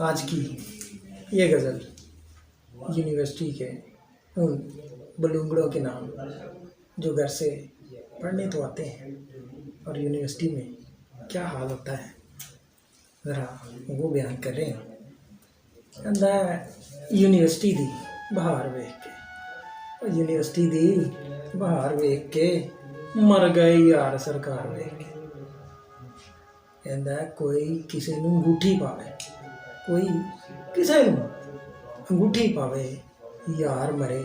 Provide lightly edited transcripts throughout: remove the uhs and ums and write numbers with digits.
आज की ये गज़ल यूनिवर्सिटी के उन बलूंगड़ों के नाम जो घर से पढ़ने तो आते हैं और यूनिवर्सिटी में क्या हाल होता है ज़रा वो बयान कर रहे हैं। कहता यूनिवर्सिटी दी बहार वेख के, यूनिवर्सिटी दी बहार वेख के मर गए यार सरकार वेख के। कहता कोई किसी नूं अंगूठी पावे, कोई किसी नूं अंगूठी पावे यार मरे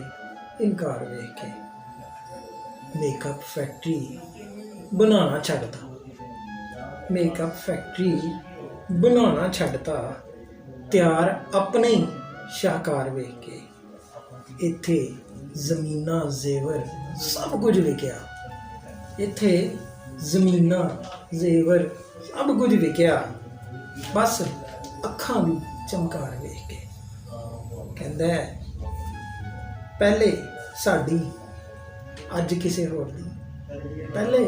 इनकार वेख के। मेकअप फैक्ट्री बनाना छड्डता, मेकअप फैक्ट्री बनाना छड्डता त्यार अपने ही शाहकार वेख के। इत्थे जमीनां जेवर सब कुछ विकिया, इत्थे जमीनां जेवर सब कुछ विकिया बस अखां दी चमकार वेख के। कहंदा है पहले साडी अज किसे होर दी, पहले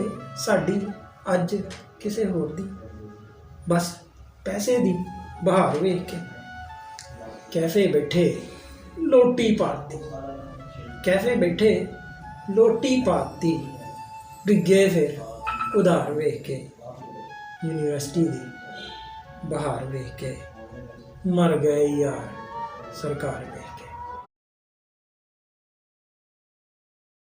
साडी अज किसे होर दी, बस पैसे दी बहार वेख के। कैफे बैठे लोटी पाती, कैफे बैठे लोटी पाती डिगे फिर उधार वेख के। यूनिवर्सिटी दी बहार वेख के मर गए यार सरकार वेख के।